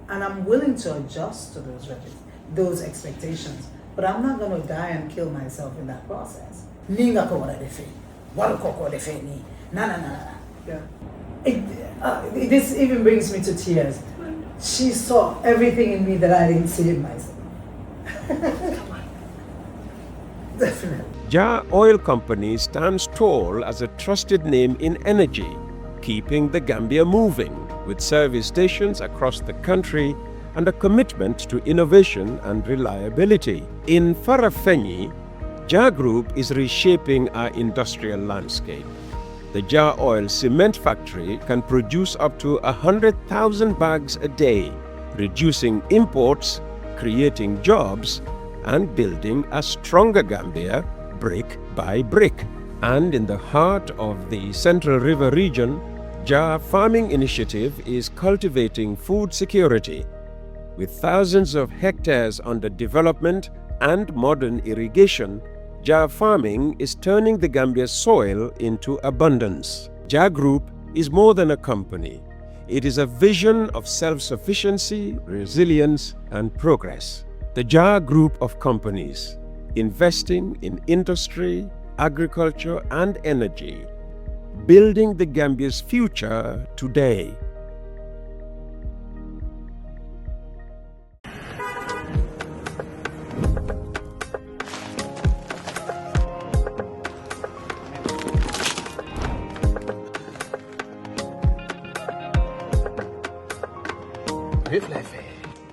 And I'm willing to adjust to those expectations. But I'm not going to die and kill myself in that process. Yeah. This even brings me to tears. She saw everything in me that I didn't see in myself. Definitely. Jah Oil Company stands tall as a trusted name in energy, keeping the Gambia moving with service stations across the country and a commitment to innovation and reliability. In Farafenni, Jah Group is reshaping our industrial landscape. The Jah Oil Cement Factory can produce up to 100,000 bags a day, reducing imports, creating jobs, and building a stronger Gambia brick by brick. And in the heart of the Central River region, Jah Farming Initiative is cultivating food security. With thousands of hectares under development and modern irrigation, Jah Farming is turning the Gambia's soil into abundance. Jah Group is more than a company. It is a vision of self-sufficiency, resilience, and progress. The Jah Group of companies, investing in industry, agriculture, and energy, building the Gambia's future today.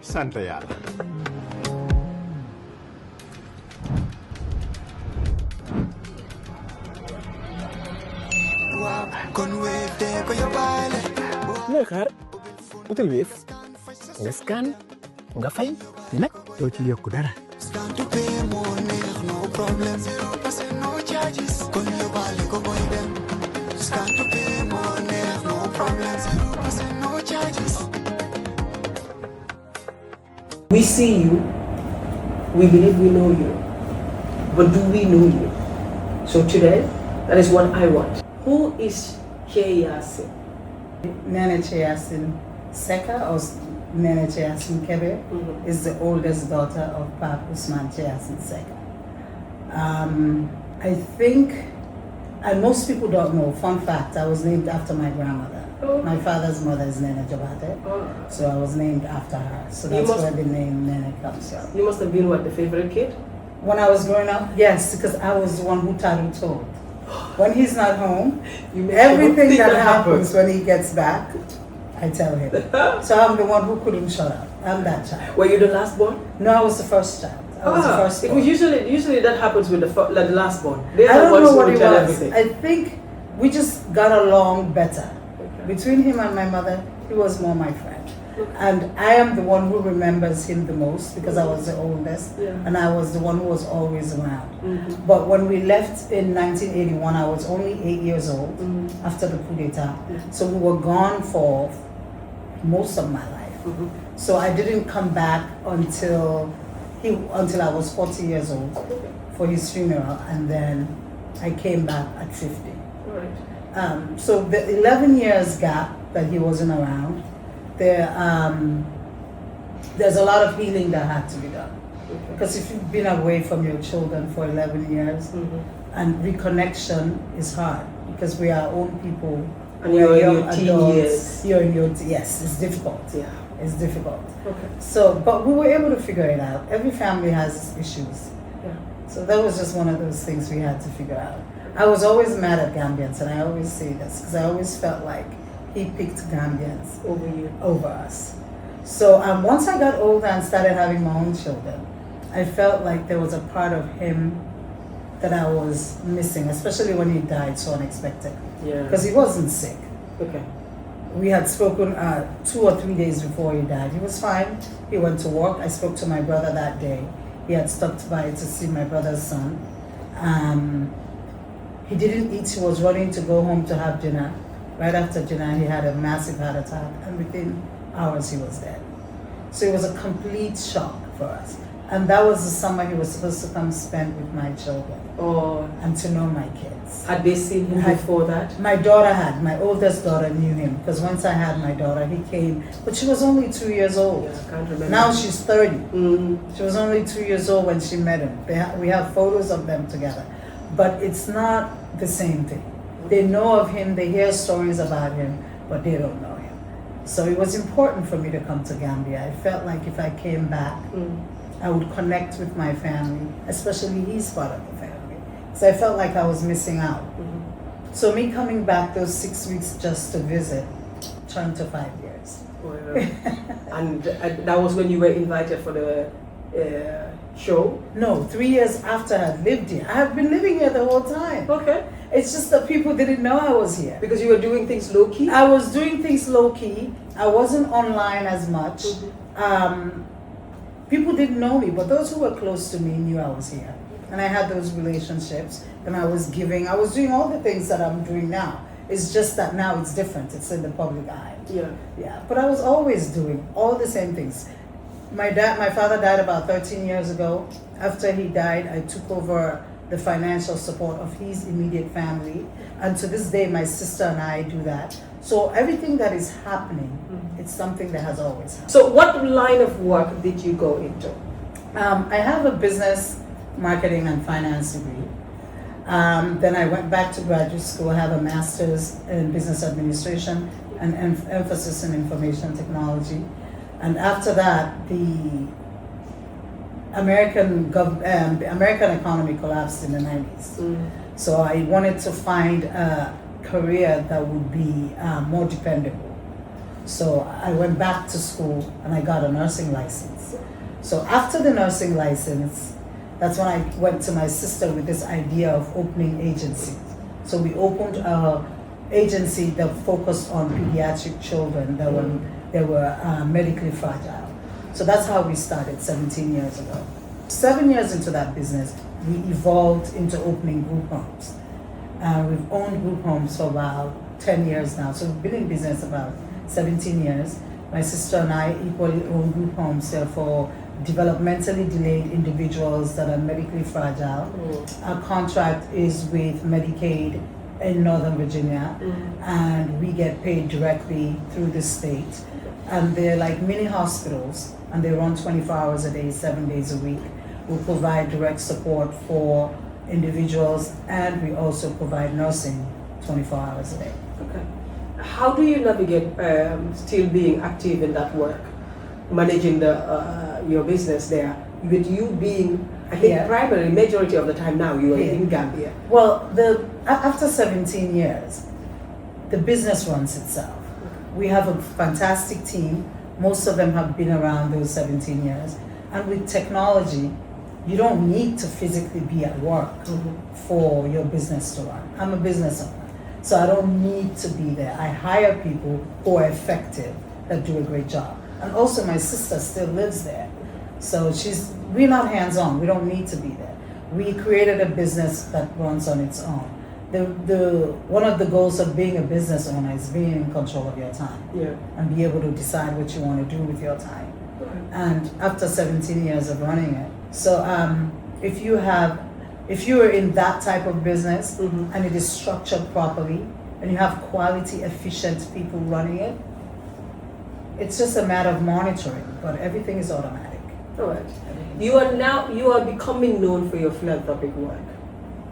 Santa Yalla. Nakar, utul wave, nga scan, nga fay, nak doo ci yokku dara. We see you, we believe we know you, but do we know you? So today, that is what I want. Who is Cheyassin? Neneh Cheyassin Seka or Neneh Cheyassin Kebe is the oldest daughter of Papa Usman Cheyassin Seka. I think, and most people don't know, fun fact, I was named after my grandmother. Oh. My father's mother is Neneh Jabate, so I was named after her. So that's where the name Neneh comes from. You must have been, what, the favorite kid? When I was growing up, yes, because I was the one who told. When he's not home, everything that happens when he gets back, I tell him. So I'm the one who couldn't shut up. I'm that child. Were you the last born? No, I was the first child. I was the first born. It was usually that happens with the last born. I don't know what it was. I think we just got along better. Okay. Between him and my mother, he was more my friend. Okay. And I am the one who remembers him the most because I was the oldest, and I was the one who was always around. But when we left in 1981, I was only 8 years old after the coup d'etat. So we were gone for most of my life. So I didn't come back until I was 40 years old for his funeral, and then I came back at 50. Right. So the 11 years gap that he wasn't around, there's a lot of healing that had to be done. Because if you've been away from your children for 11 years, and reconnection is hard because we are our own people. And you're in your teen years. You're in your yes, it's difficult. Yeah. It's difficult. Okay. So, but we were able to figure it out. Every family has issues. Yeah. So that was just one of those things we had to figure out. I was always mad at Gambians, and I always say this because I always felt like he picked Gambians over us. So once I got older and started having my own children, I felt like there was a part of him that I was missing, especially when he died so unexpectedly. Yeah. Because he wasn't sick. Okay. We had spoken 2 or 3 days before he died. He was fine. He went to work. I spoke to my brother that day. He had stopped by to see my brother's son. He didn't eat. He was running to go home to have dinner. Right after dinner, he had a massive heart attack, and within hours he was dead. So it was a complete shock for us. And that was the summer he was supposed to come spend with my children and to know my kid. months. Had they seen him before that? My daughter had. My oldest daughter knew him because once I had my daughter, he came, but she was only 2 years old. Yeah, I can't remember. Now she's 30. Mm. She was only 2 years old when she met him. We have photos of them together, but it's not the same thing. They know of him, they hear stories about him, but they don't know him. So it was important for me to come to Gambia. I felt like if I came back, I would connect with my family, especially his part of the family. So I felt like I was missing out. So me coming back those 6 weeks just to visit turned to 5 years. Well, and that was when you were invited for the show? No, 3 years after I had lived here. I have been living here the whole time. Okay. It's just that people didn't know I was here. Because you were doing things low-key? I was doing things low-key. I wasn't online as much. People didn't know me, but those who were close to me knew I was here. And I had those relationships, and I was giving. I was doing all the things that I'm doing now. It's just that now it's different. It's in the public eye. Yeah. But I was always doing all the same things. My father died about 13 years ago. After he died, I took over the financial support of his immediate family. And to this day, my sister and I do that. So everything that is happening, it's something that has always happened. So what line of work did you go into? I have a business, marketing, and finance degree. Then I went back to graduate school. I have a master's in business administration and emphasis in information technology. And after that, the American economy collapsed in the 90s. So I wanted to find a career that would be more dependable. So I went back to school and I got a nursing license. So after the nursing license, that's when I went to my sister with this idea of opening agencies. So we opened an agency that focused on pediatric children that were medically fragile. So that's how we started 17 years ago. 7 years into that business, we evolved into opening group homes. We've owned group homes for about 10 years now. So we've been in business about 17 years. My sister and I equally own group homes there for developmentally delayed individuals that are medically fragile. Our contract is with Medicaid in Northern Virginia, and we get paid directly through the state. And they're like mini hospitals, and they run 24 hours a day, 7 days a week. We provide direct support for individuals, and we also provide nursing 24 hours a day. Okay. How do you navigate still being active in that work, managing your business there, with you being, I think, primary majority of the time now you are in Gambia? Well, after 17 years, the business runs itself. We have a fantastic team. Most of them have been around those 17 years. And with technology, you don't need to physically be at work for your business to run. I'm a business owner, so I don't need to be there. I hire people who are effective, that do a great job. And also my sister still lives there. So we're not hands-on, we don't need to be there. We created a business that runs on its own. One of the goals of being a business owner is being in control of your time and be able to decide what you want to do with your time. And after 17 years of running it, so if you are in that type of business and it is structured properly and you have quality, efficient people running it, it's just a matter of monitoring, but everything is automatic. All right. You are becoming known for your philanthropic work,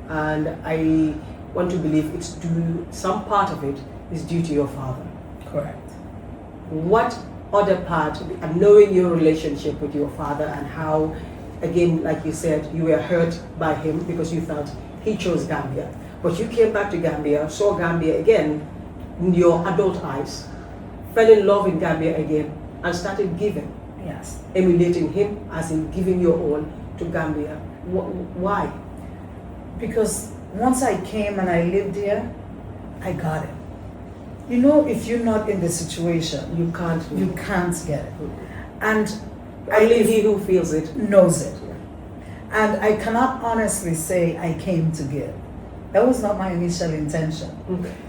and I want to believe some part of it is due to your father. Correct. What other part, and knowing your relationship with your father and how, again, like you said, you were hurt by him because you felt he chose Gambia, but you came back to Gambia, saw Gambia again in your adult eyes, fell in love in Gambia again, and started giving. Yes. Emulating him, as in giving your all to Gambia. Why? Because once I came and I lived here, I got it. You know, if you're not in the situation, you can't get it. And only he who feels it knows it. And I cannot honestly say I came to give. That was not my initial intention.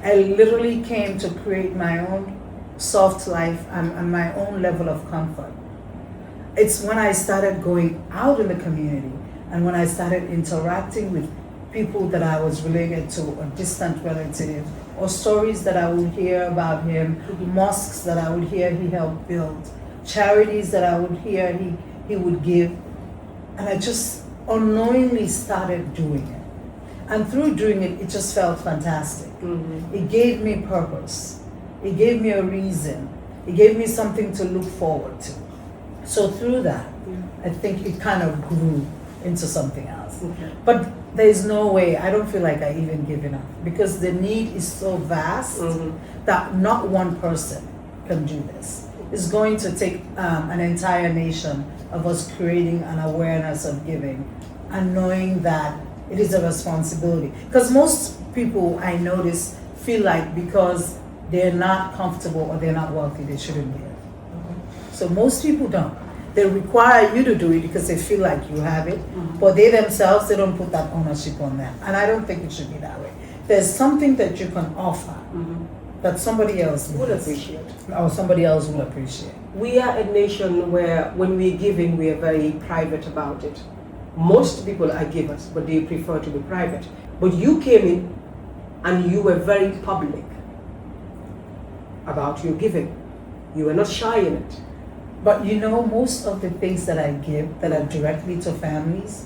I literally came to create my own soft life and my own level of comfort. It's when I started going out in the community and when I started interacting with people that I was related to, or distant relatives, or stories that I would hear about him, mosques that I would hear he helped build, charities that I would hear he would give. And I just unknowingly started doing it. And through doing it, it just felt fantastic. It gave me purpose. It gave me a reason. It gave me something to look forward to. So through that, I think it kind of grew into something else. But there's no way, I don't feel like I even give enough, because the need is so vast that not one person can do this. It's going to take an entire nation of us creating an awareness of giving and knowing that it is a responsibility. Because most people I notice feel like because they're not comfortable or they're not wealthy, they shouldn't give. So most people don't. They require you to do it because they feel like you have it, but they themselves, they don't put that ownership on them. And I don't think it should be that way. There's something that you can offer that somebody else Would needs, appreciate. or somebody else will appreciate. We are a nation where when we're giving, we are very private about it. Most people are givers, but they prefer to be private. But you came in and you were very public about your giving. You were not shy in it. But you know, most of the things that I give that are directly to families,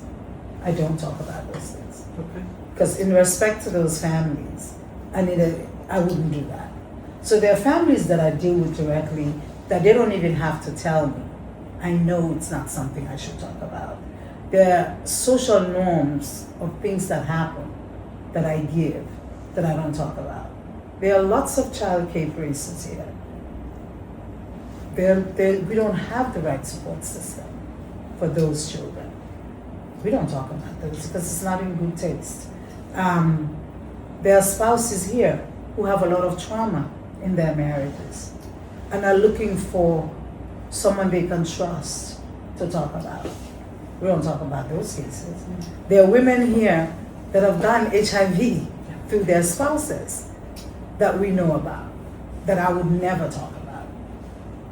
I don't talk about those things. Okay. Because in respect to those families, I wouldn't do that. So there are families that I deal with directly that they don't even have to tell me. I know it's not something I should talk about. There are social norms of things that happen that I give that I don't talk about. There are lots of child care races here. We don't have the right support system for those children. We don't talk about those because it's not in good taste. There are spouses here who have a lot of trauma in their marriages and are looking for someone they can trust to talk about. We don't talk about those cases. There are women here that have gotten HIV through their spouses that we know about, that I would never talk about.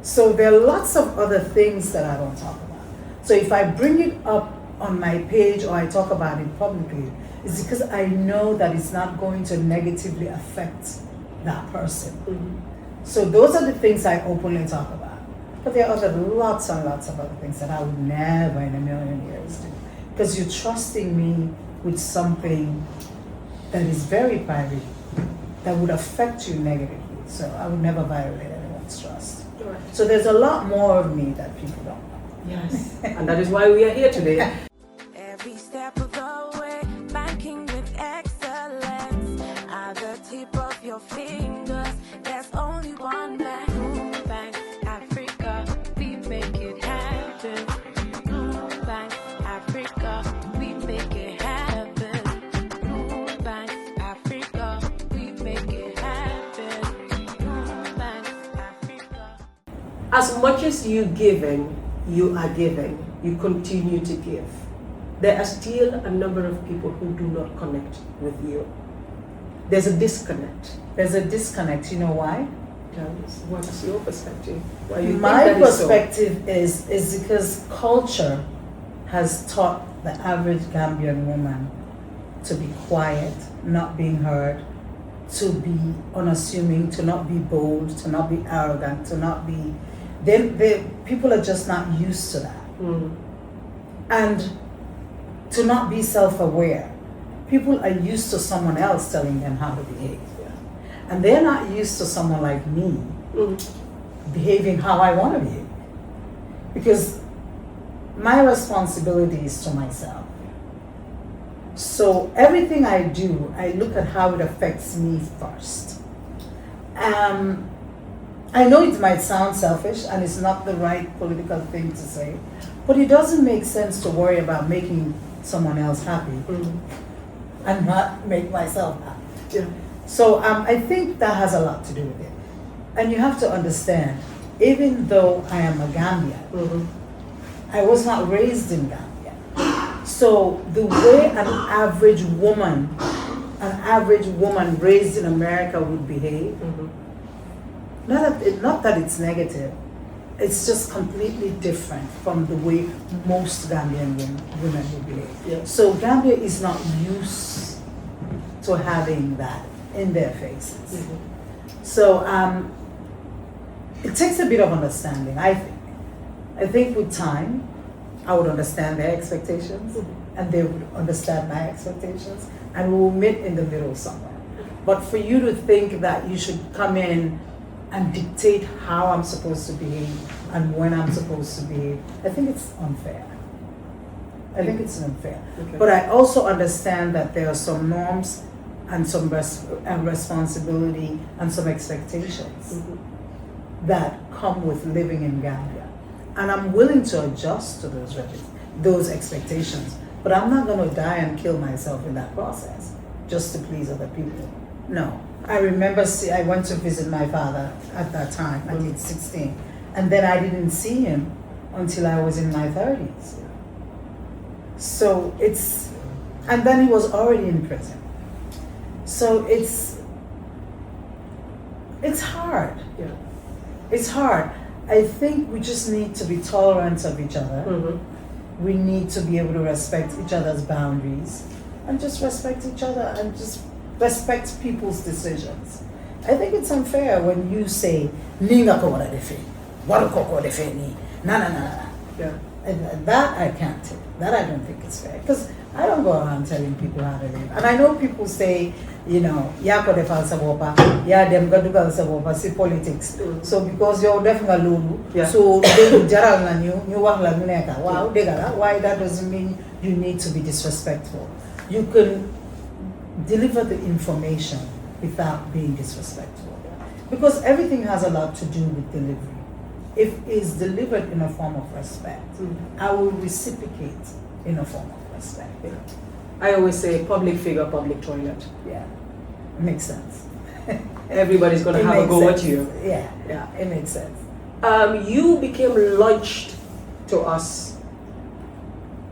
So there are lots of other things that I don't talk about. So if I bring it up on my page or I talk about it publicly, it's because I know that it's not going to negatively affect that person. So those are the things I openly talk about. But there are lots and lots of other things that I would never in a million years do. Because you're trusting me with something that is very private, that would affect you negatively. So I would never violate anyone's trust. Right. So there's a lot more of me that people don't know. Yes. And that is why we are here today. Every step of the way, banking with excellence. At the tip of your fingers, there's only one bank. Bank Africa, we make it happen. Bank Africa, we make it happen. Bank Africa, we make it happen. Bank Africa. As much as you are giving, you continue to give. There are still a number of people who do not connect with you. There's a disconnect. There's a disconnect. You know why? Tell us, what is your perspective? Why you My think that is so? perspective is because culture has taught the average Gambian woman to be quiet, not being heard, to be unassuming, to not be bold, to not be arrogant, to not be... people are just not used to that. And to not be self-aware. People are used to someone else telling them how to behave. And they're not used to someone like me behaving how I want to behave. Because my responsibility is to myself. So everything I do, I look at how it affects me first. I know it might sound selfish and it's not the right political thing to say, but it doesn't make sense to worry about making someone else happy and not make myself happy. Yeah. So I think that has a lot to do with it. And you have to understand, even though I am a Gambian, I was not raised in Gambia. So the way an average woman raised in America would behave, not that it's negative, it's just completely different from the way most Gambian women would behave. Yeah. So Gambia is not used to having that in their faces. Mm-hmm. So it takes a bit of understanding, I think. I think with time, I would understand their expectations, and they would understand my expectations, and we will meet in the middle somewhere. But for you to think that you should come in and dictate how I'm supposed to behave and when I'm supposed to behave, I think it's unfair. I think it's unfair. Okay. But I also understand that there are some norms and some responsibility and some expectations that come with living in Gambia. And I'm willing to adjust to those expectations, but I'm not going to die and kill myself in that process just to please other people. No. I remember I went to visit my father at that time, at age 16, and then I didn't see him until I was in my 30s. So and then he was already in prison. So it's hard. Yeah. It's hard. I think we just need to be tolerant of each other. Mm-hmm. We need to be able to respect each other's boundaries and just respect each other and just respect people's decisions. I think it's unfair when you say, Ninga ko wala defe, wala ko defe ni, na. Yeah. And that I can't take. That I don't think is fair. Because I don't go around telling people how to live. And I know people say, ya ko defal sa bopa, ya dem gadugal sa bopa, si politics. So because you're definitely lulu, Yeah. so they jaral na you wang lang neka. Wow, degala. Why that doesn't mean you need to be disrespectful. You can deliver the information without being disrespectful. Because everything has a lot to do with delivery. If it's delivered in a form of respect, I will reciprocate in a form of respect. I always say public figure, public toilet. Yeah, makes sense. Everybody's going to have a go at you. Yeah, Yeah. it makes sense. You became launched to us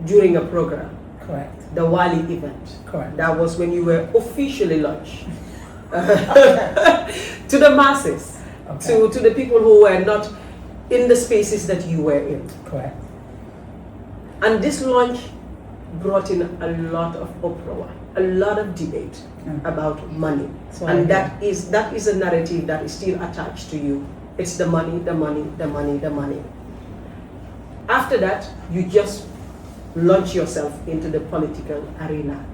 during a program, Correct. the Wali event. Correct. That was when you were officially launched to the masses, Okay. to the people who were not in the spaces that you were in. Correct. And this launch brought in a lot of uproar, a lot of debate about money. So and that is a narrative that is still attached to you. It's the money, the money, the money, the money. After that, you just launch yourself into the political arena.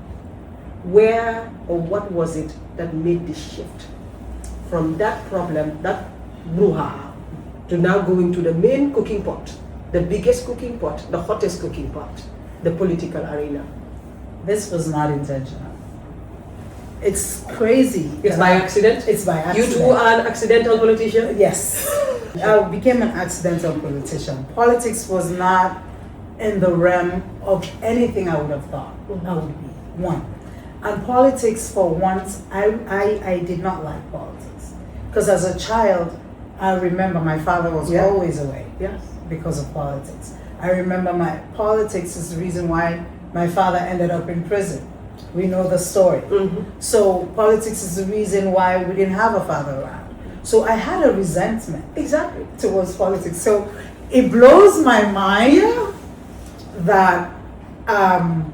Where or what was it that made this shift from that problem, that brouhaha, to now going to the main cooking pot, the biggest cooking pot, the hottest cooking pot, the political arena? This was not intentional. It's crazy. It's by accident? It's by accident. You too are an accidental politician? Yes. I became an accidental politician. Politics was not in the realm of anything I would have thought I would be. One. And politics, for once, I did not like politics. Because as a child, I remember my father was always away because of politics. I remember politics is the reason why my father ended up in prison. We know the story. So politics is the reason why we didn't have a father around. So I had a resentment towards politics. So it blows my mind that I'm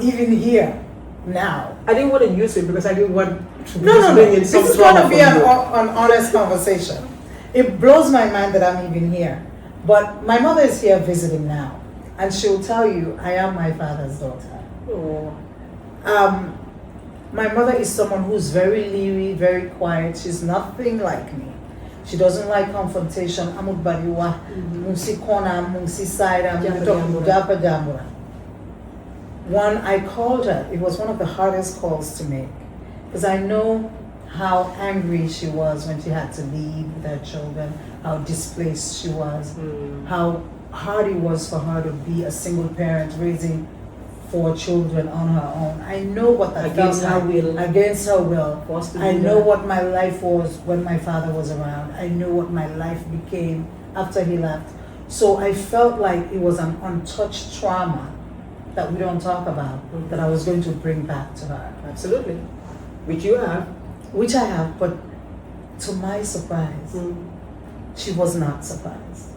even here now. I didn't want to use it because I didn't want to No. in some This is trauma going to be from you. an honest conversation. It blows my mind that I'm even here. But my mother is here visiting now. And she'll tell you, I am my father's daughter. Oh. My mother is someone who's very leery, very quiet. She's nothing like me. She doesn't like confrontation. Amubariwa, musi kona, musi side, japa. When I called her, it was one of the hardest calls to make. Because I know how angry she was when she had to leave with her children, how displaced she was, how hard it was for her to be a single parent raising 4 children on her own. I know what that Against felt her like. will. Against her will. Forced to I do know that. what my life was when my father was around. I know what my life became after he left. So I felt like it was an untouched trauma that we don't talk about, that I was going to bring back to her. Absolutely. Which you have. Which I have, but to my surprise, She was not surprised.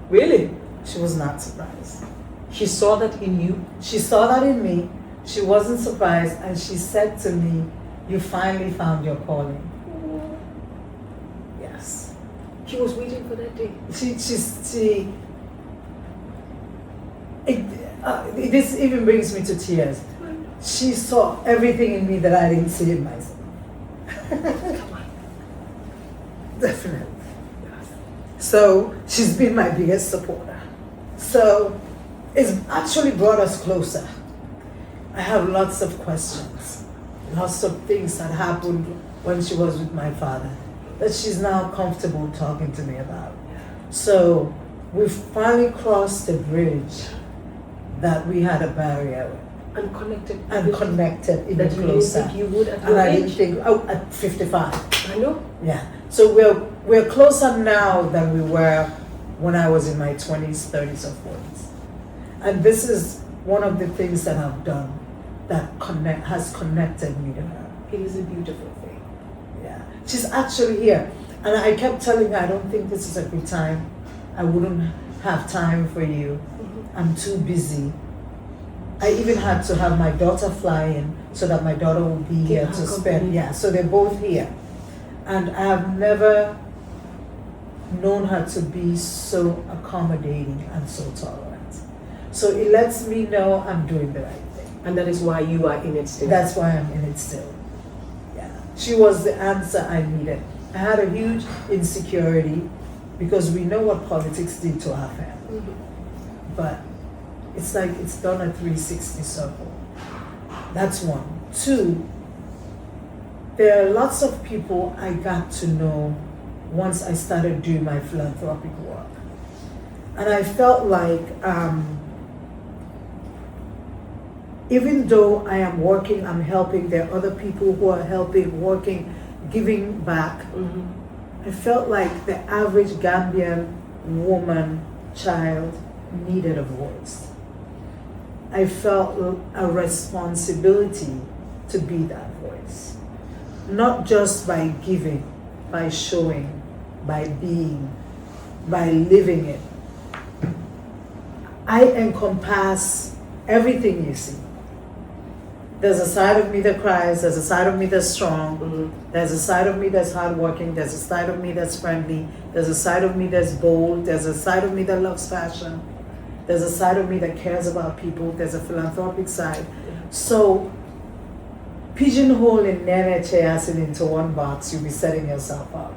Really? She was not surprised. She saw that in you? She saw that in me. She wasn't surprised, and she said to me, "You finally found your calling." Yes. She was waiting for that day. This even brings me to tears. She saw everything in me that I didn't see in myself. Definitely. So she's been my biggest supporter. So it's actually brought us closer. I have lots of questions, lots of things that happened when she was with my father that she's now comfortable talking to me about. So we've finally crossed the bridge that we had a barrier with. And connected Even that you closer. didn't think you would at And your I age? didn't think, at 55. I know. Yeah. So we're closer now than we were when I was in my 20s, 30s, or 40s. And this is one of the things that I've done that has connected me to her. It is a beautiful thing. Yeah. She's actually here. And I kept telling her, I don't think this is a good time. I wouldn't have time for you. I'm too busy. I even had to have my daughter fly in so that my daughter would be here to spend. Yeah, so they're both here. And I have never known her to be so accommodating and so tolerant. So it lets me know I'm doing the right thing. And that is why you are in it still. That's why I'm in it still. Yeah. She was the answer I needed. I had a huge insecurity because we know what politics did to our family. But it's like it's done a 360 circle. That's one. Two, there are lots of people I got to know once I started doing my philanthropic work. And I felt like even though I am working, I'm helping, there are other people who are helping, working, giving back. I felt like the average Gambian woman, child needed a voice. I felt a responsibility to be that voice. Not just by giving, by showing, by being, by living it. I encompass everything you see. There's a side of me that cries, there's a side of me that's strong, there's a side of me that's hardworking, there's a side of me that's friendly, there's a side of me that's bold, there's a side of me that loves fashion, there's a side of me that cares about people, there's a philanthropic side. So pigeonholing Neneh Cheyassin into one box, you'll be setting yourself up.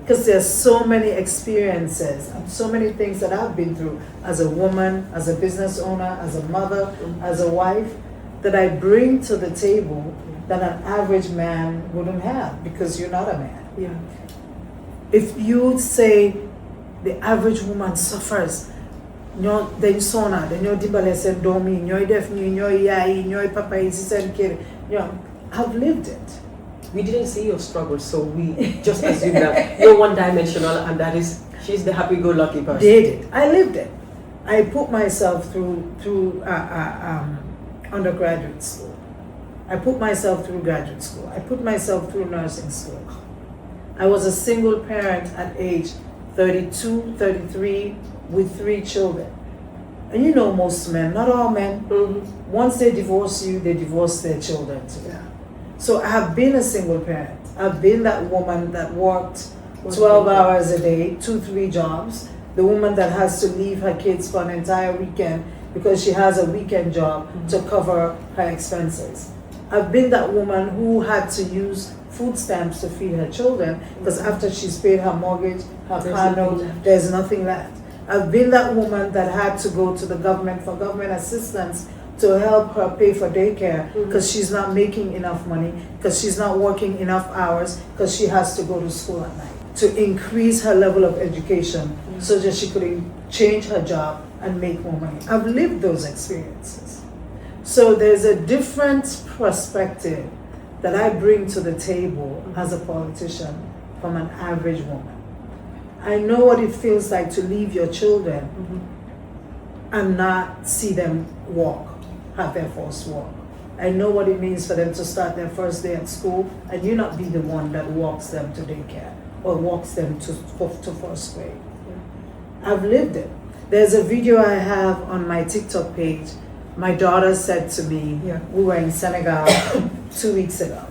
Because there's so many experiences and so many things that I've been through as a woman, as a business owner, as a mother, as a wife, that I bring to the table that an average man wouldn't have, because you're not a man. Yeah. If you say the average woman suffers, nyo den sona, den yo dibale sen domi, nyo def nyo yai, nyo papa isi sen kid, I've lived it. We didn't see your struggle, so we just assumed that you're one-dimensional, and that is, she's the happy-go-lucky person. Did it. I lived it. I put myself through undergraduate school. I put myself through graduate school. I put myself through nursing school. I was a single parent at age 32, 33, with 3 children. And you know most men, not all men, once they divorce you, they divorce their children too. Yeah. So I have been a single parent. I've been that woman that worked 12 hours a day, 2-3 jobs. The woman that has to leave her kids for an entire weekend because she has a weekend job to cover her expenses. I've been that woman who had to use food stamps to feed her children because after she's paid her mortgage, her car note, there's nothing left. I've been that woman that had to go to the government for government assistance to help her pay for daycare because she's not making enough money, because she's not working enough hours, because she has to go to school at night, to increase her level of education so that she could change her job and make more money. I've lived those experiences. So there's a different perspective that I bring to the table as a politician from an average woman. I know what it feels like to leave your children and not see them walk, have their first walk. I know what it means for them to start their first day at school and you not be the one that walks them to daycare or walks them to first grade. I've lived it. There's a video I have on my TikTok page. My daughter said to me, we were in Senegal 2 weeks ago.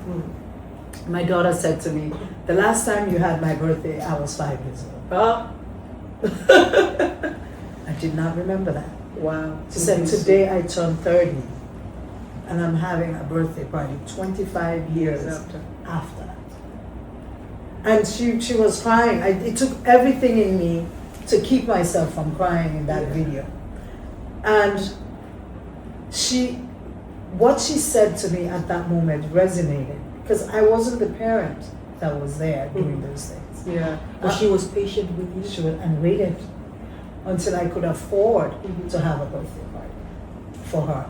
My daughter said to me, the last time you had my birthday, I was 5 years old. I did not remember that. Wow. She said, today I turned 30 and I'm having a birthday party 25 years after that. And she was crying. It took everything in me to keep myself from crying in that video. And what she said to me at that moment resonated, because I wasn't the parent that was there doing those things. Yeah. But she was patient with you. She was, and waited until I could afford to have a birthday party for her.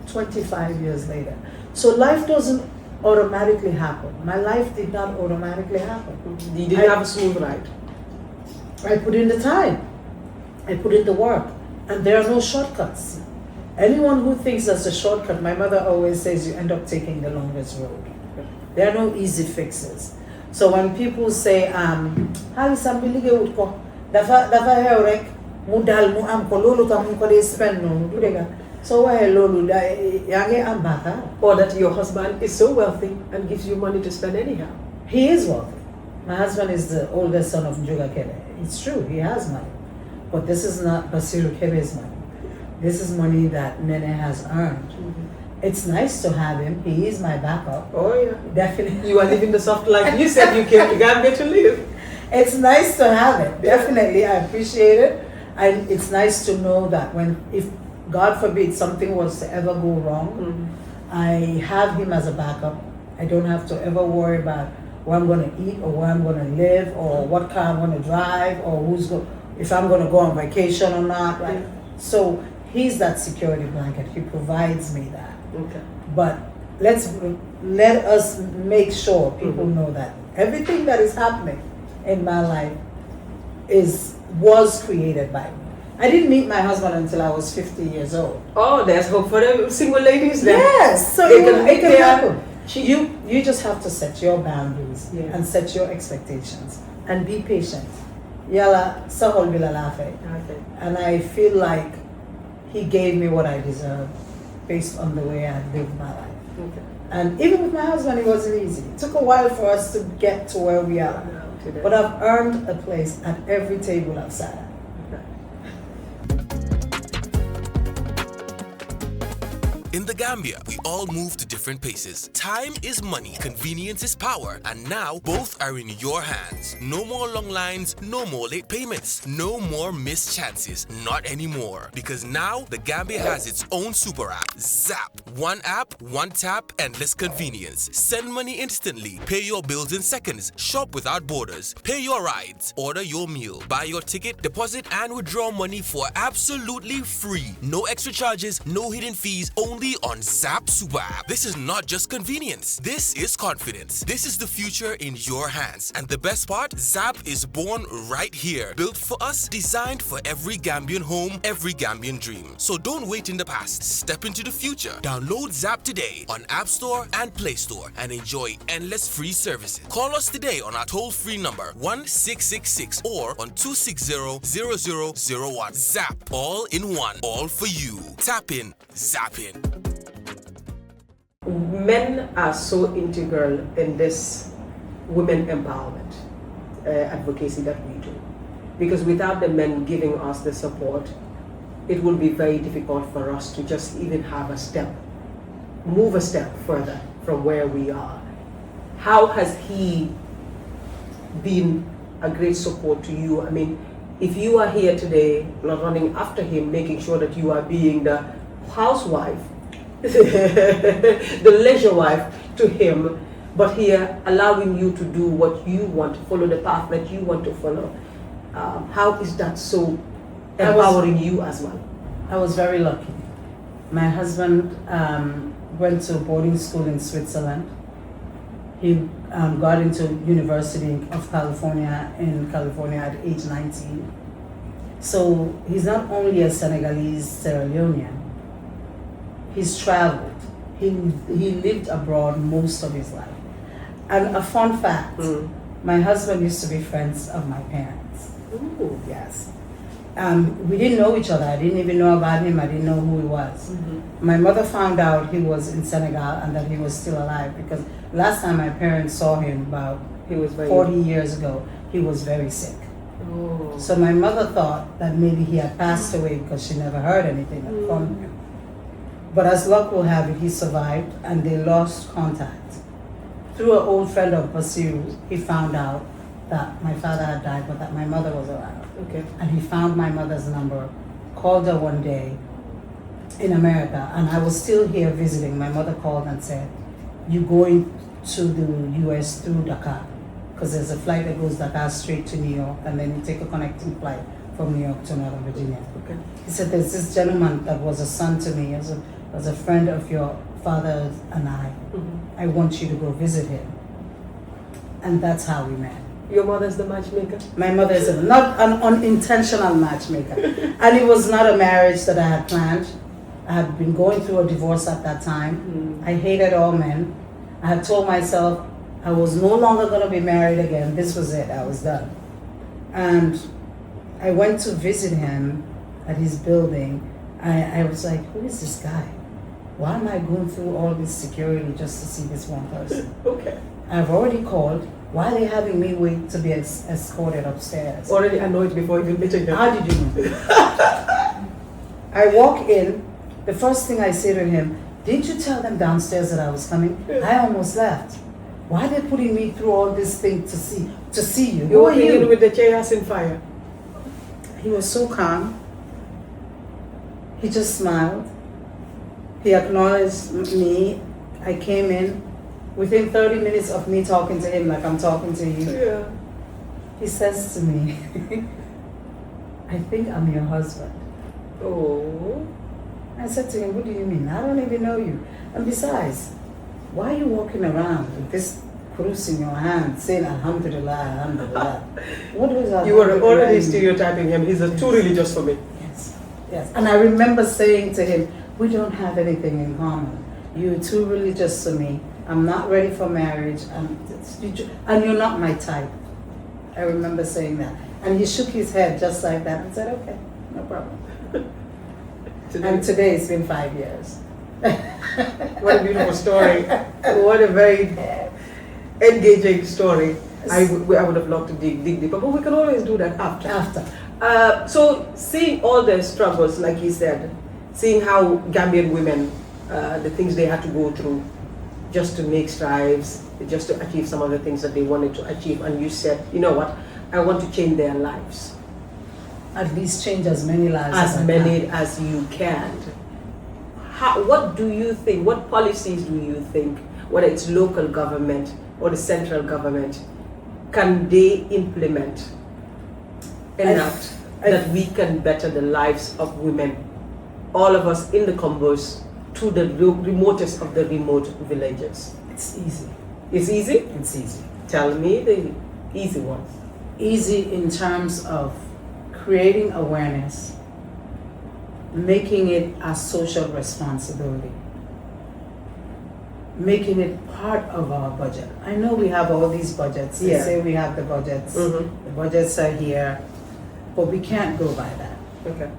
25 years later. So life doesn't automatically happen. My life did not automatically happen. You didn't have a smooth ride. I put in the time. I put in the work. And there are no shortcuts. Anyone who thinks that's a shortcut, my mother always says you end up taking the longest road. There are no easy fixes. So when people say, so or that your husband is so wealthy and gives you money to spend anyhow. He is wealthy. My husband is the oldest son of Njuga Kebe. It's true, he has money. But this is not Basiru Kebe's money. This is money that Neneh has earned. It's nice to have him. He is my backup. Oh yeah. Definitely. You are living the soft life. You said you came to Gambia to live. It's nice to have it. Definitely, I appreciate it. And it's nice to know that if God forbid something was to ever go wrong, I have him as a backup. I don't have to ever worry about where I'm going to eat or where I'm going to live or what car I'm going to drive or if I'm going to go on vacation or not. Right? So he's that security blanket. He provides me that. Okay. But let us make sure people know that everything that is happening in my life was created by me. I didn't meet my husband until I was 50 years old. Oh, there's hope for the single ladies then. Yes, so it can happen. You just have to set your boundaries and set your expectations and be patient. Yala sahol bila lafe. And I feel like he gave me what I deserved based on the way I lived my life. Okay. And even with my husband, it wasn't easy. It took a while for us to get to where we are. But I've earned a place at every table I've sat at. In the Gambia, we all move to different paces. Time is money, convenience is power, and now both are in your hands. No more long lines, no more late payments, no more missed chances, not anymore. Because now the Gambia has its own super app, Zap. One app, one tap, endless convenience. Send money instantly, pay your bills in seconds, shop without borders, pay your rides, order your meal, buy your ticket, deposit and withdraw money for absolutely free. No extra charges, no hidden fees, only on Zap Super App. This is not just convenience. This is confidence. This is the future in your hands. And the best part, Zap is born right here. Built for us, designed for every Gambian home, every Gambian dream. So don't wait in the past. Step into the future. Download Zap today on App Store and Play Store and enjoy endless free services. Call us today on our toll-free number 1666 or on 260-0001. Zap. All in one. All for you. Tap in. Zap in. Men are so integral in this women empowerment advocacy that we do. Because without the men giving us the support, it will be very difficult for us to just even move a step further from where we are. How has he been a great support to you? I mean, if you are here today, running after him, making sure that you are being the housewife, the leisure wife to him, but here allowing you to do what you want, to follow the path that you want to follow. How is that so empowering you as well? I was very lucky. My husband went to boarding school in Switzerland. He got into University of California in California at age 19. So he's not only a Senegalese Sierra Leonean, he's traveled. He lived abroad most of his life. And a fun fact, My husband used to be friends of my parents. Ooh. Yes. We didn't know each other. I didn't even know about him. I didn't know who he was. My mother found out he was in Senegal and that he was still alive because last time my parents saw him about He was very 40 years ago, he was very sick. Oh. So my mother thought that maybe he had passed away because she never heard anything from him. But as luck will have it, he survived and they lost contact. Through an old friend of Basiru's, he found out that my father had died but that my mother was around. Okay. And he found my mother's number, called her one day in America, and I was still here visiting. My mother called and said, "You going to the US through Dakar? Because there's a flight that goes Dakar straight to New York, and then you take a connecting flight from New York to Northern Virginia." Okay. He said, "There's this gentleman that was a son to me, as a friend of your father and I want you to go visit him." And that's how we met. Your mother's the matchmaker? My mother is not an unintentional matchmaker. And it was not a marriage that I had planned. I had been going through a divorce at that time. I hated all men. I had told myself I was no longer going to be married again. This was it. I was done. And I went to visit him at his building. I was like, who is this guy? Why am I going through all this security just to see this one person? Okay. I've already called. Why are they having me wait to be escorted upstairs? Already annoyed before even meeting him. How did you know? I walk in. The first thing I say to him, "Didn't you tell them downstairs that I was coming? I almost left. Why are they putting me through all this thing to see you? You Who were are you?" in with the Cheyassin fire. He was so calm. He just smiled. He acknowledged me. I came in. Within 30 minutes of me talking to him like I'm talking to you, Yeah. he says to me, "I think I'm your husband." Oh. I said to him, "What do you mean? I don't even know you. And besides, why are you walking around with this krus in your hand saying Alhamdulillah, Alhamdulillah?" What was that? You were already stereotyping him. He's too religious for me. Yes, yes. And I remember saying to him, "We don't have anything in common. You're too religious to me. I'm not ready for marriage, and you're not my type." I remember saying that. And he shook his head just like that and said, "Okay, no problem." And today it's been 5 years. What a beautiful story. What a very engaging story. I would have loved to dig deeper, but we can always do that after. So seeing all the struggles, like he said, seeing how Gambian women, the things they had to go through just to make strides, just to achieve some of the things that they wanted to achieve, and you said, "You know what, I want to change their lives." At least change as many lives As many as you can. What do you think, what policies do you think, whether it's local government or the central government, can they implement enough that we can better the lives of women, all of us in the combos, to the remotest of the remote villages? It's easy. It's easy? It's easy. Tell me the easy ones. Easy in terms of creating awareness, making it a social responsibility, making it part of our budget. I know we have all these budgets. They say we have the budgets. The budgets are here, but we can't go by that. Okay.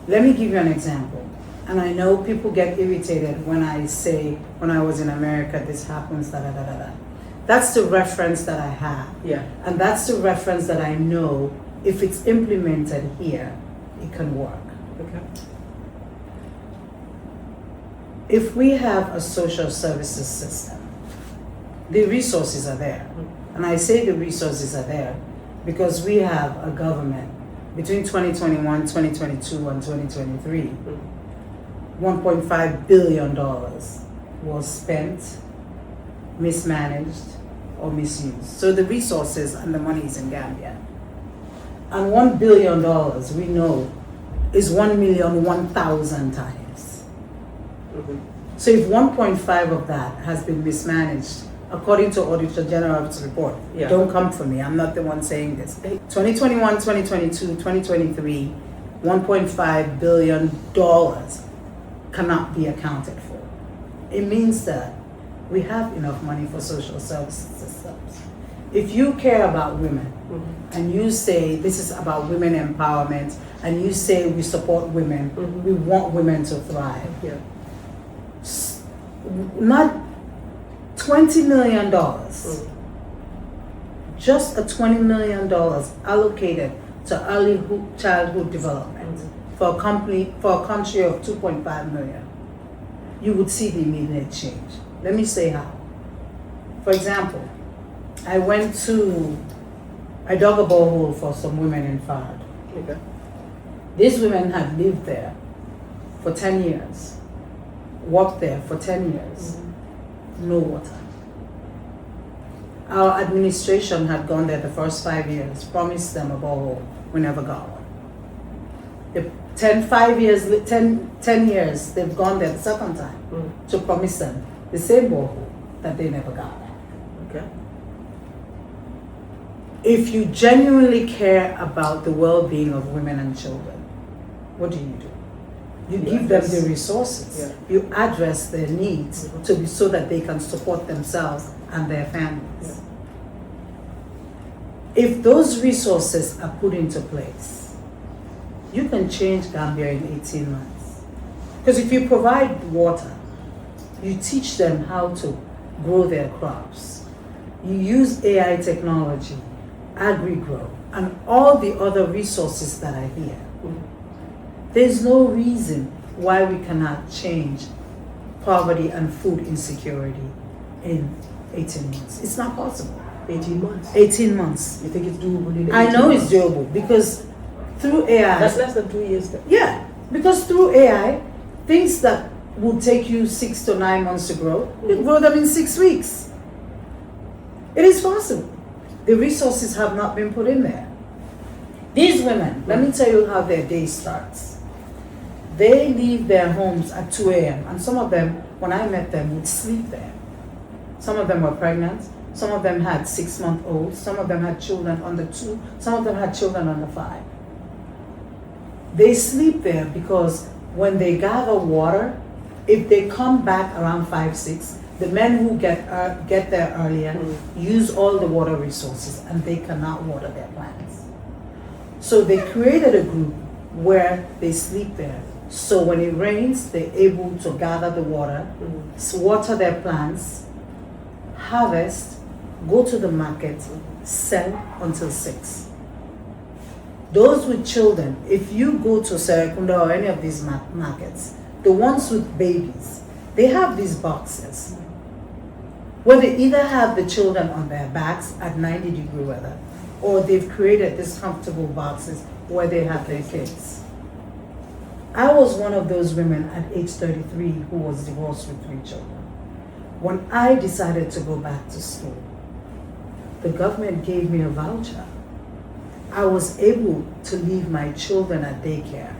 Let me give you an example. And I know people get irritated when I say, when I was in America, this happens, da da da da da. That's the reference that I have. Yeah. And that's the reference that I know if it's implemented here, it can work. Okay. If we have a social services system, the resources are there. And I say the resources are there because we have a government between 2021, 2022, and 2023. $1.5 billion was spent, mismanaged, or misused. So the resources and the money is in Gambia. And $1 billion, we know, is 1,000,000 times. So if 1.5 of that has been mismanaged, according to Auditor General's report, don't come for me, I'm not the one saying this. 2021, 2022, 2023, $1.5 billion cannot be accounted for. It means that we have enough money for social services systems. if you care about women and you say this is about women empowerment and you say we support women, we want women to thrive. Yeah. Not $20 million, just a $20 million allocated to early childhood development for a country of 2.5 million, you would see the immediate change. Let me say how. For example, I dug a borehole for some women in Fard. Okay. These women had lived there for 10 years, worked there for 10 years, no water. Our administration had gone there the first 5 years, promised them a borehole, we never got one. The 10 years, they've gone there the second time to promise them the same borehole that they never got. Okay. If you genuinely care about the well-being of women and children, what do? You give them the resources. Yeah. You address their needs so that they can support themselves and their families. Yeah. If those resources are put into place, you can change Gambia in 18 months. Because if you provide water, you teach them how to grow their crops. You use AI technology, agri-grow, and all the other resources that are here. There's no reason why we cannot change poverty and food insecurity in 18 months. It's not possible. 18 months. 18 months. You think it's doable in 18 I know months? it's doable because through AI. That's less than 2 years then. Yeah, because through AI, things that would take you 6 to 9 months to grow, you grow them in 6 weeks. It is possible. The resources have not been put in there. These women, let me tell you how their day starts. They leave their homes at 2 a.m. and some of them, when I met them, would sleep there. Some of them were pregnant, some of them had 6-month-olds, some of them had children under 2, some of them had children under 5. They sleep there because when they gather water, if they come back around 5, 6, the men who get there earlier use all the water resources and they cannot water their plants. So they created a group where they sleep there. So when it rains, they're able to gather the water, water their plants, harvest, go to the market, sell until 6. Those with children, if you go to Serekunda or any of these markets, the ones with babies, they have these boxes where they either have the children on their backs at 90-degree weather, or they've created these comfortable boxes where they have their kids. I was one of those women at age 33 who was divorced with 3 children. When I decided to go back to school, the government gave me a voucher. I was able to leave my children at daycare.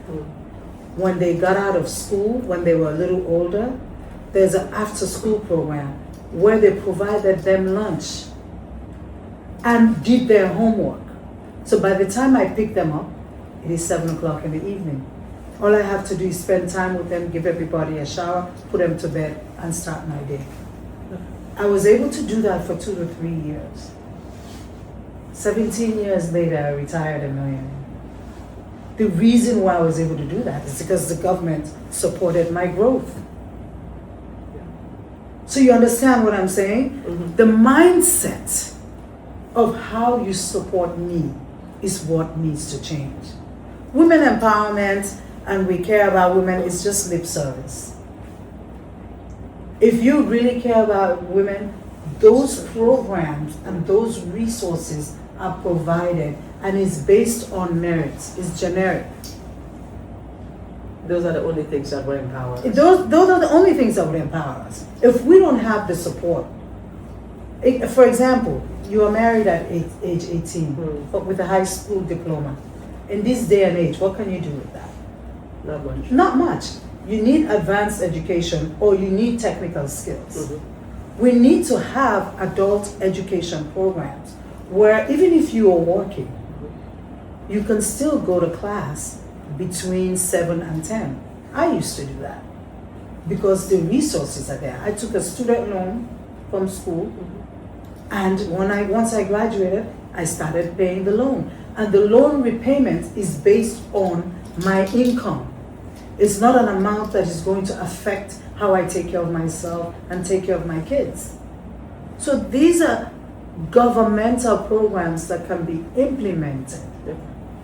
When they got out of school, when they were a little older, there's an after-school program where they provided them lunch and did their homework. So by the time I pick them up, it is 7 o'clock in the evening. All I have to do is spend time with them, give everybody a shower, put them to bed, and start my day. I was able to do that for 2 to 3 years. 17 years later, I retired a millionaire. The reason why I was able to do that is because the government supported my growth. So you understand what I'm saying? The mindset of how you support me is what needs to change. Women empowerment and we care about women is just lip service. If you really care about women, those programs and those resources are provided and is based on merits, is generic. Those are the only things that will empower us. Those are the only things that would empower us. If we don't have the support, for example, you are married at age 18, but with a high school diploma. In this day and age, what can you do with that? Not much. Not much. You need advanced education or you need technical skills. We need to have adult education programs where even if you are working, you can still go to class between 7 and 10. I used to do that because the resources are there. I took a student loan from school And once I graduated, I started paying the loan. And the loan repayment is based on my income. It's not an amount that is going to affect how I take care of myself and take care of my kids. So these are governmental programs that can be implemented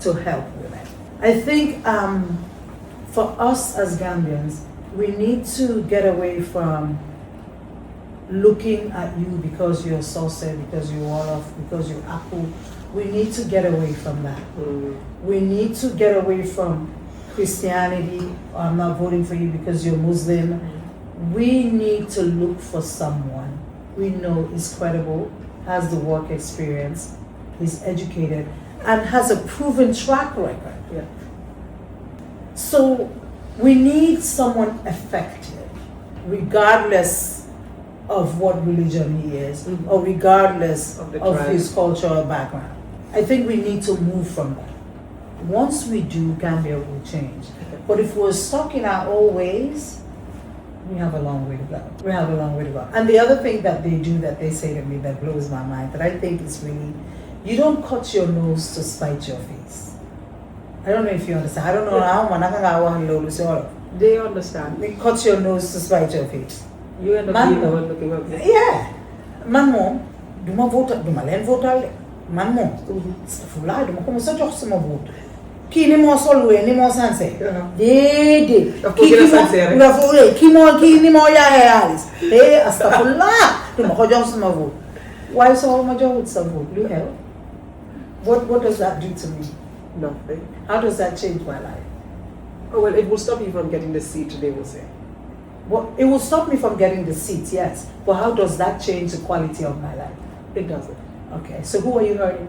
to help women. I think for us as Gambians, we need to get away from looking at you because you're Sauce, because you're Wolof, because you're Aku. We need to get away from that. We need to get away from Christianity, or I'm not voting for you because you're Muslim. We need to look for someone we know is credible, has the work experience, is educated, and has a proven track record. Yeah. So we need someone effective, regardless of what religion he is, or regardless of his cultural background. I think we need to move from that. Once we do, Gambia will change. But if we're stuck in our old ways, we have a long way to go. We have a long way to go. And the other thing that they do that they say to me that blows my mind, that I think is really, you don't cut your nose to spite your face. I don't know if you understand. I don't know how They understand. they cut your nose to spite your face. You end up being the one looking ugly. Yeah. Man mom, duma vote, duma len vote. Man mom, stafula, duma komo sa jox sama vote. Ki ni mo solwe ni mo sanse. Dede. Ki ni mo ya halis. Hey, astafula, duma ko jox sama vote. Why so much with some vote? You help. What does that do to me? Nothing. How does that change my life? Oh well, it will stop you from getting the seat, they will say. Well, it will stop me from getting the seat, yes. But how does that change the quality of my life? It doesn't. Okay, so who are you hurting?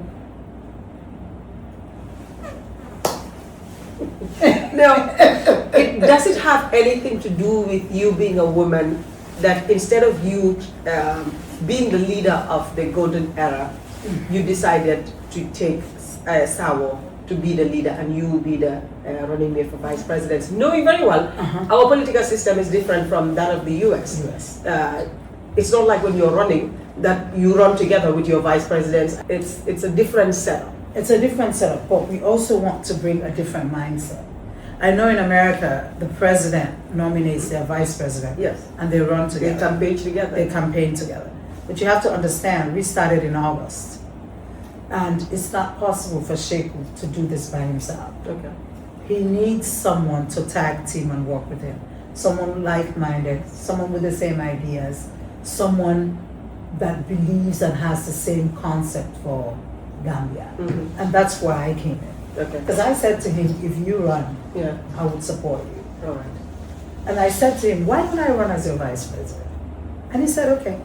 Now, does it have anything to do with you being a woman, that instead of you being the leader of the golden era, you decided to take Sawo to be the leader and you will be the running mate for vice president, knowing very well our political system is different from that of the US. It's not like when you're running that you run together with your vice presidents. It's a different setup. It's a different setup, but we also want to bring a different mindset. I know in America, the president nominates their vice president. Yes. And they run together. They campaign together. They campaign together. But you have to understand, we started in August. And it's not possible for Sheku to do this by himself. Okay. He needs someone to tag team and work with him. Someone like-minded, someone with the same ideas, someone that believes and has the same concept for Gambia. And that's why I came in. Okay. Because I said to him, if you run, yeah, I would support you. All right. And I said to him, why don't I run as your vice president? And he said, okay.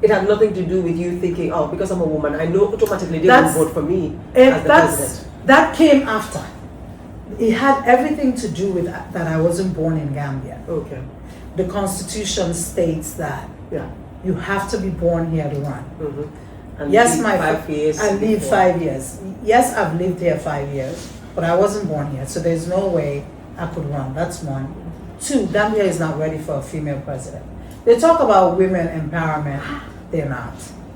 It had nothing to do with you thinking, oh, because I'm a woman, I know automatically they will vote for me as the president. That came after. It had everything to do with that I wasn't born in Gambia. Okay. The Constitution states that you have to be born here to run. And yes, my 5 years. I lived 5 years. Yes, I've lived here 5 years, but I wasn't born here, so there's no way I could run. That's one. Two, Gambia is not ready for a female president. They talk about women empowerment. They're not.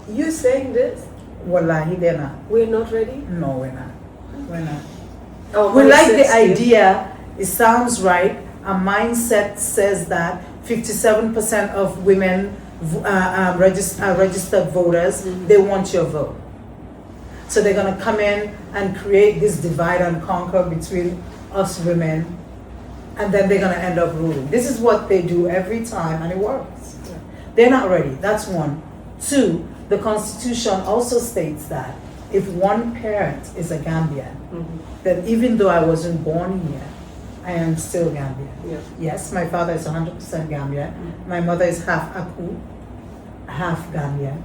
You saying this? Wallahi, they're not. We're not ready? No, we're not. We're not. Oh, we like the idea. It sounds right. Our mindset says that 57% of women registered voters, they want your vote. So they're going to come in and create this divide and conquer between us women, and then they're going to end up ruling. This is what they do every time, and it works. They're not ready. That's one. Two, the Constitution also states that if one parent is a Gambian, then even though I wasn't born here, I am still Gambian. Yes, my father is 100% Gambian. My mother is half Aku, half Gambian.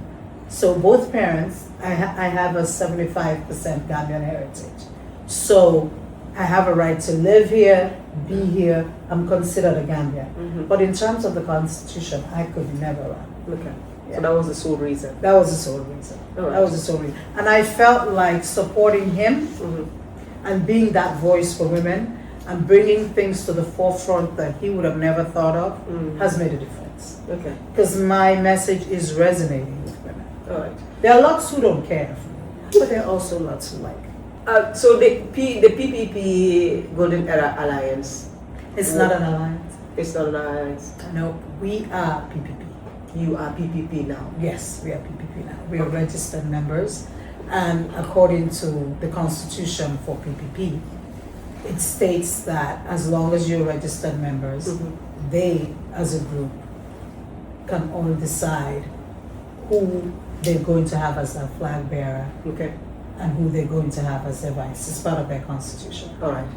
So both parents, I have a 75% Gambian heritage. So I have a right to live here, be here. I'm considered a Gambian. But in terms of the Constitution, I could never run. Okay. So that was the sole reason. That was the sole reason. Right. That was the sole reason. And I felt like supporting him and being that voice for women and bringing things to the forefront that he would have never thought of has made a difference. Okay. Because my message is resonating with women. All right. There are lots who don't care, but there are also lots who like. So the PPP Golden Era Alliance. It's not an alliance. It's not an alliance. No, we are PPP. You are PPP now. Yes, we are PPP now. We are registered members, and according to the constitution for PPP, it states that as long as you're registered members, they, as a group, can all decide who they're going to have as their flag bearer, Okay. and who they're going to have as their vice. It's part of their constitution. All right.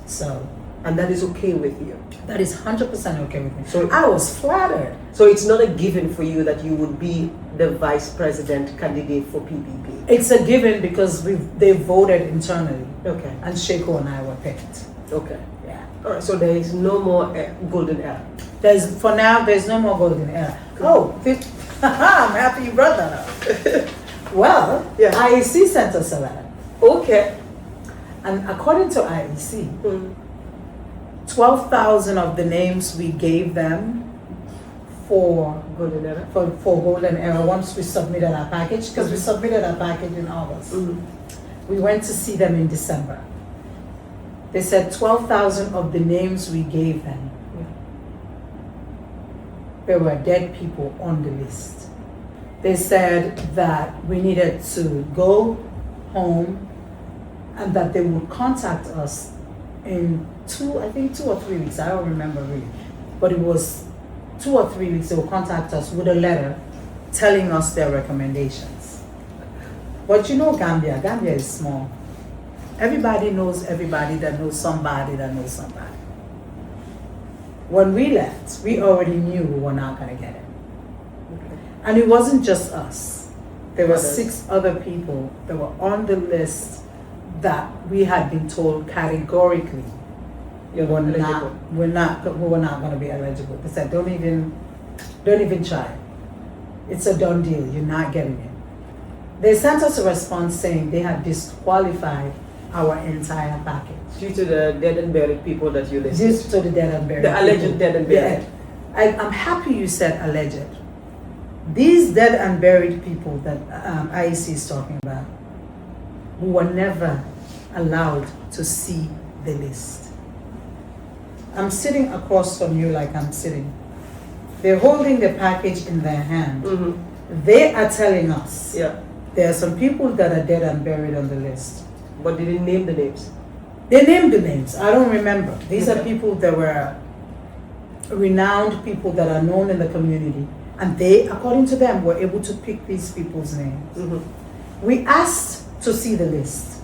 So And that is okay with you. that is 100% okay with me. So- I was flattered. So it's not a given for you that you would be the vice president candidate for PPP. It's a given because they voted internally, Okay. and Sheiko and I were picked. Okay. Yeah. All right. So there is no more Golden Era. For now, there's no more golden era. Oh, I'm happy you brought that up. Well, Yeah. IEC sent us a letter, Okay. and according to IEC, Mm. 12,000 of the names we gave them for Golden Era. golden era once we submitted our package, because we submitted our package in August. We went to see them in December. They said 12,000 of the names we gave them, there were dead people on the list. They said that we needed to go home and that they would contact us in 2 or 3 weeks. I don't remember really, but it was 2 or 3 weeks. They would contact us with a letter telling us their recommendations. But you know Gambia is small. Everybody knows everybody that knows somebody that knows somebody. When we left, we already knew we were not going to get it. And it wasn't just us. There were 6 other people that were on the list that we had been told categorically we were not going to be eligible. They said, don't even try. It's a done deal. You're not getting it. They sent us a response saying they had disqualified our entire package. Due to the dead and buried people that you listed. Due to the dead and buried. The alleged dead and buried. Yeah. I'm happy you said alleged. These dead and buried people that IEC is talking about, who were never allowed to see the list. I'm sitting across from you like I'm sitting. They're holding the package in their hand. They are telling us there are some people that are dead and buried on the list. But they didn't name the names. They named the names. I don't remember. These are people that were renowned people that are known in the community. And they, according to them, were able to pick these people's names. We asked to see the list.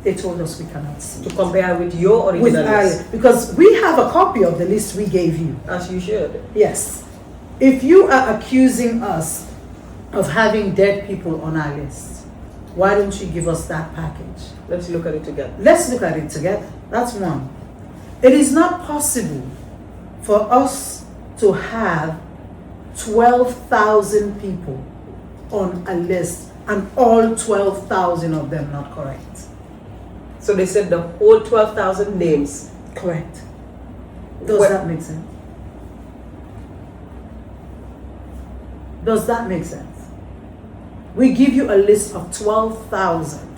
They told us we cannot see To compare with your original list. because we have a copy of the list we gave you. As you should. Yes. If you are accusing us of having dead people on our list, why don't you give us that package? Let's look at it together. Let's look at it together. That's one. It is not possible for us to have 12,000 people on a list and all 12,000 of them not correct. So they said the whole 12,000 names. Correct. Does that make sense? Does that make sense? We give you a list of 12,000.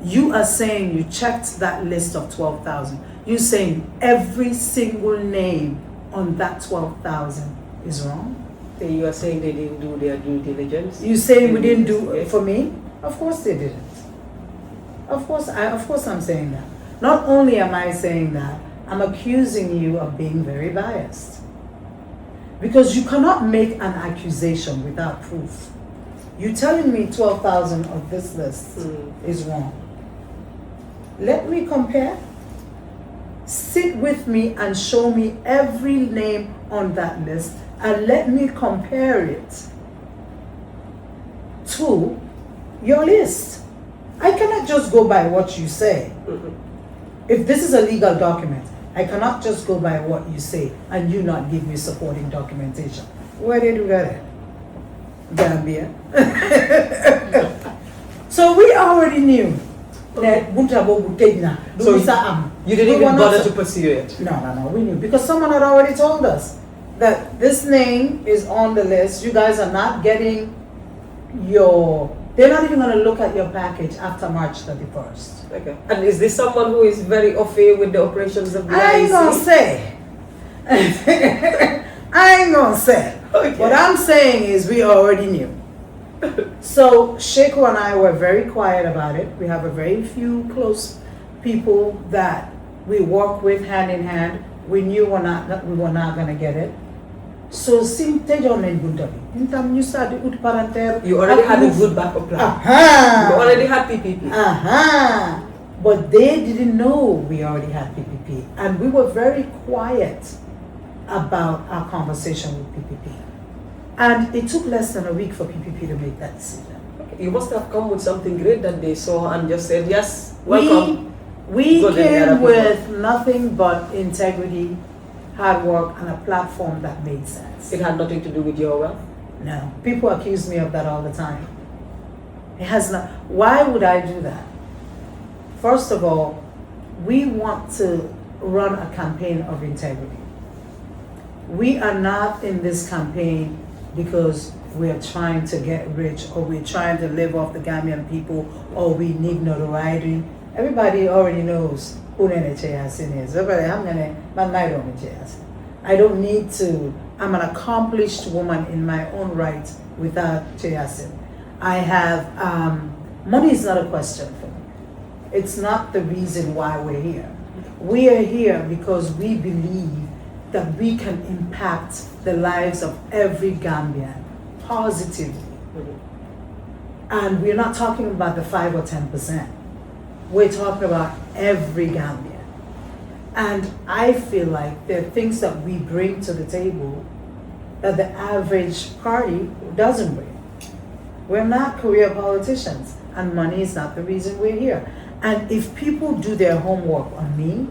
You are saying you checked that list of 12,000. You're saying every single name on that 12,000 is wrong? Then you are saying they didn't do their due diligence. You saying we didn't do it for me? Of course they didn't. Of course I'm saying that. Not only am I saying that, I'm accusing you of being very biased. Because you cannot make an accusation without proof. You telling me 12,000 of this list is wrong. Let me compare. Sit with me and show me every name on that list and let me compare it to your list. I cannot just go by what you say. If this is a legal document, I cannot just go by what you say and you not give me supporting documentation. Where did you get it? Gambia. So we already knew that So you didn't even bother to pursue it? No, we knew. Because someone had already told us that this name is on the list. You guys are not getting they're not even going to look at your package after March 31st. Okay. And is this someone who is very au fait with the operations of the I ain't IEC? gonna say. I ain't gonna say. Okay. What I'm saying is we already knew. So Sheiko and I were very quiet about it. We have a very few close people that we work with hand in hand. We knew we were not gonna get it. So sim tejon len buntabi. Intam ñu sa di ut parenthèse. You already had a good backup plan. Aha. You already had PPP. Aha. But they didn't know we already had PPP. And we were very quiet about our conversation with PPP. And it took less than a week for PPP to make that decision. Okay. You must have come with something great that they saw and just said, yes, welcome. We Good came with nothing but integrity, hard work, and a platform that made sense. It had nothing to do with your wealth? No. People accuse me of that all the time. It has not. Why would I do that? First of all, we want to run a campaign of integrity. We are not in this campaign because we are trying to get rich or we're trying to live off the Gambian people or we need notoriety. Everybody already knows who Neneh Cheyassin is. I don't need to. I'm an accomplished woman in my own right without Cheyassin. I have, money is not a question for me. It's not the reason why we're here. We are here because we believe that we can impact the lives of every Gambian positively. And we're not talking about the 5 or 10%. We're talking about every Gambian. And I feel like there are things that we bring to the table that the average party doesn't bring. We're not career politicians, and money is not the reason we're here. And if people do their homework on me,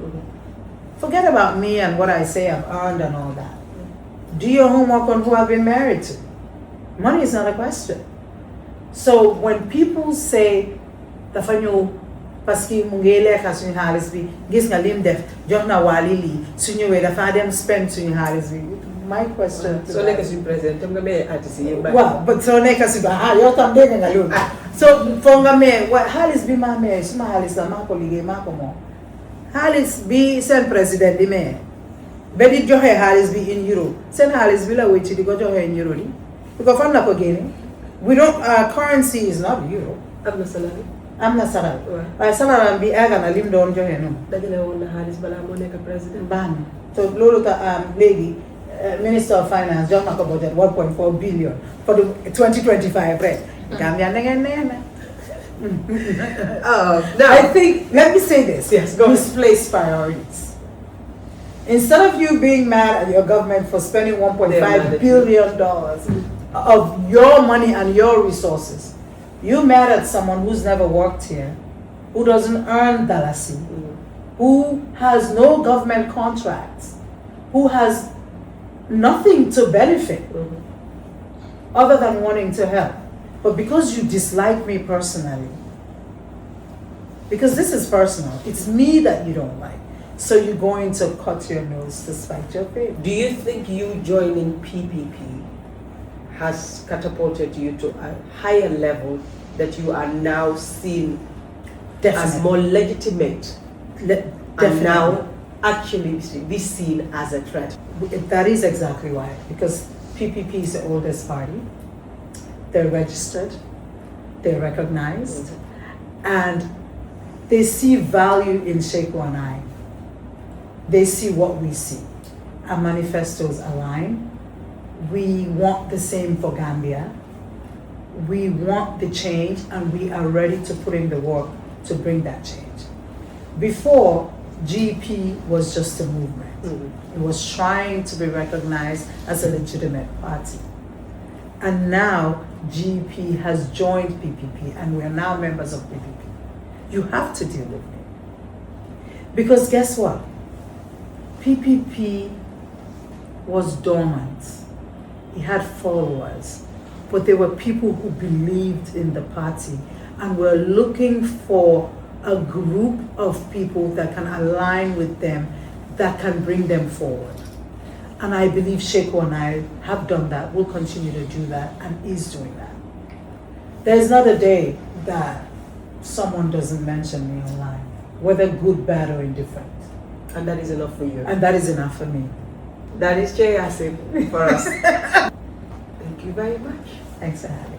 forget about me and what I say I've earned and all that. Do your homework on who I've been married to. Money is not a question. So when people say, "Tafanyo, paski mungele ka suñu xaalis bi gis nga lim def jox na wali li suñu we dafa dem spend suñu xaalis bi." My question to so nekk suñu président tam nga may artiste yi ba waaw but so nekk si ba yow tam dégg nga loolu so fo nga may xaalis bi ma may suma xaalis la maa ko liggéey maa ko moom xaalis bi seen président di may ba di joxe xaalis bi in euro seen xaalis bi la wécci di ko joxe in euro di because fan la ko génne we don't our currency is not euro am na salari am na salari waaye salari bi aga na lim doon joxe noonu dajale woon na xaalis balaa moo nekk président baax na so loolu tax léegi Minister of Finance jox na ko budget 1.4 billion for the 2025 rek Gambia na ngeen neex na now I think let me say this Yes, go ahead. misplaced priorities. Instead of you being mad at your government for spending They're mad $1.5 at billion of your money and your resources, you mad at someone who's never worked here, who doesn't earn dalasi, who has no government contracts, who has nothing to benefit other than wanting to help. But because you dislike me personally, because this is personal, it's me that you don't like, so you're going to cut your nose to spite your face. Do you think you joining PPP has catapulted you to a higher level that you are now seen as more legitimate and now actually be seen as a threat? That is exactly why, because PPP is the oldest party. They're registered, they're recognized, and they see value in Sheiko and I. They see what we see. Our manifestos align. We want the same for Gambia. We want the change, and we are ready to put in the work to bring that change. Before, GP was just a movement. It was trying to be recognized as a legitimate party. And now GP has joined PPP and we are now members of PPP. You have to deal with me. Because guess what? PPP was dormant. It had followers, but there were people who believed in the party and were looking for a group of people that can align with them, that can bring them forward. And I believe Sheiko and I have done that, will continue to do that, and is doing that. There's not a day that someone doesn't mention me online, whether good, bad, or indifferent. And that is enough for you. And that is enough for me. That is Cheyassin for us. Thank you very much. Thanks for having me.